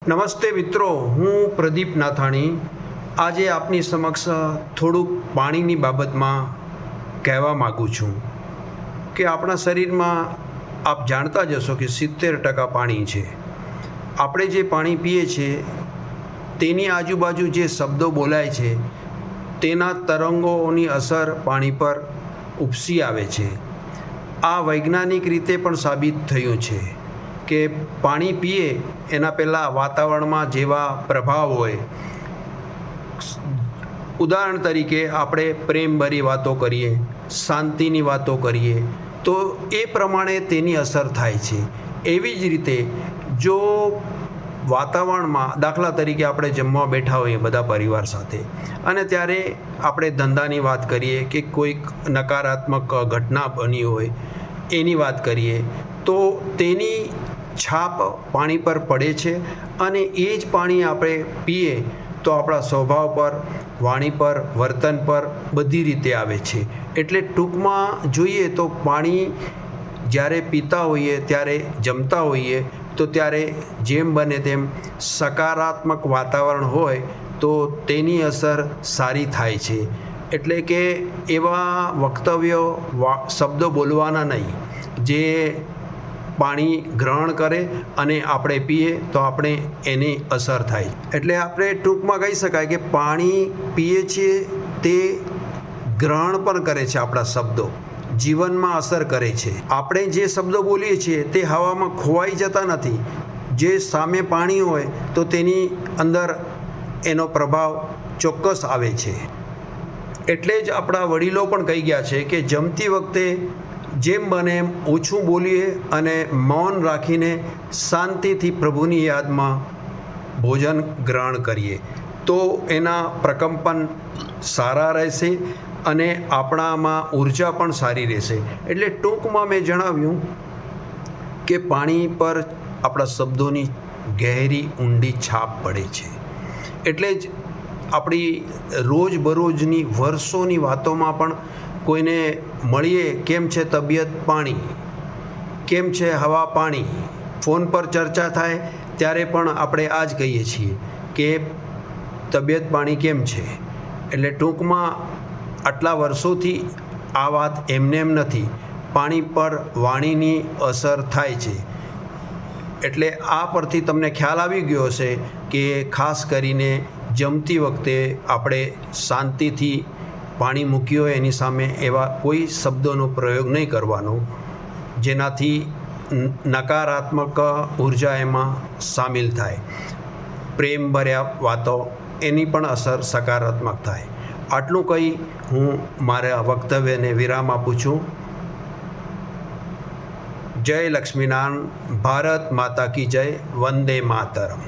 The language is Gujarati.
નમસ્તે મિત્રો, હું પ્રદીપ નાથાણી આજે આપની સમક્ષ થોડુંક પાણીની બાબતમાં કહેવા માગું છું કે આપણા શરીરમાં આપ જાણતા જ હશો કે 70% પાણી છે. આપણે જે પાણી પીએ છીએ તેની આજુબાજુ જે શબ્દો બોલાય છે તેના તરંગોની અસર પાણી પર ઉપસી આવે છે. આ વૈજ્ઞાનિક રીતે પણ સાબિત થયું છે કે પાણી પીએ એના પહેલાં વાતાવરણમાં જેવા પ્રભાવ હોય, ઉદાહરણ તરીકે આપણે પ્રેમભરી વાતો કરીએ, શાંતિની વાતો કરીએ તો એ પ્રમાણે તેની અસર થાય છે. એવી જ રીતે જો વાતાવરણમાં દાખલા તરીકે આપણે જમવા બેઠા હોઈએ બધા પરિવાર સાથે અને ત્યારે આપણે ધંધાની વાત કરીએ કે કોઈક નકારાત્મક ઘટના બની હોય એની વાત કરીએ તો તેની છાપ પાણી પર પડે છે અને એ જ પાણી આપણે પીએ તો આપણા સ્વભાવ પર, વાણી પર, વર્તન પર બધી રીતે આવે છે. એટલે ટૂંકમાં જોઈએ તો પાણી જ્યારે પીતા હોઈએ, ત્યારે જમતા હોઈએ તો ત્યારે જેમ બને તેમ સકારાત્મક વાતાવરણ હોય તો તેની અસર સારી થાય છે. એટલે કે એવા વક્તવ્યો, શબ્દો બોલવાના નહીં જે પાણી ગ્રહણ કરે અને આપણે પીએ તો આપણે એની અસર થાય. એટલે આપણે ટૂંકમાં કહી શકાય કે પાણી પીએ છીએ તે ગ્રહણ પણ કરે છે, આપણા શબ્દો જીવનમાં અસર કરે છે. આપણે જે શબ્દો બોલીએ છીએ તે હવામાં ખોવાઈ જતા નથી. જે સામે પાણી હોય તો તેની અંદર એનો પ્રભાવ ચોક્કસ આવે છે. એટલે જ આપણા વડીલો પણ કહી ગયા છે કે જમતી વખતે જેમ બને એમ ઓછું બોલીએ અને મૌન રાખીને શાંતિથી પ્રભુની યાદમાં ભોજન ગ્રહણ કરીએ તો એના પ્રકંપન સારા રહેશે અને આપણામાં ઉર્જા પણ સારી રહેશે. એટલે ટૂંકમાં મેં જણાવ્યું કે પાણી પર આપણા શબ્દોની ગહેરી ઊંડી છાપ પડે છે. એટલે જ આપણી રોજબરોજની વર્ષોની વાતોમાં પણ કોઈને મળીએ, કેમ છે તબિયત, પાણી, કેમ છે હવા, પાણી, ફોન પર ચર્ચા થાય ત્યારે પણ આપણે આ જ કહીએ છીએ કે તબિયત પાણી કેમ છે. એટલે ટૂંકમાં આટલા વર્ષોથી આ વાત એમને એમ નથી, પાણી પર વાણીની અસર થાય છે. એટલે આ પરથી તમને ખ્યાલ આવી ગયો હશે કે ખાસ કરીને જમતી વખતે આપણે શાંતિથી પાણી મૂક્યું હોય એની સામે એવા કોઈ શબ્દોનો પ્રયોગ નહીં કરવાનો જેનાથી નકારાત્મક ઉર્જા એમાં સામેલ થાય. પ્રેમભર્યા વાતો એની પણ અસર સકારાત્મક થાય. આટલું કહી હું મારા વક્તવ્યને વિરામ આપું છું. જય લક્ષ્મીનારાયણ. ભારત માતા કી જય. વંદે માતરમ.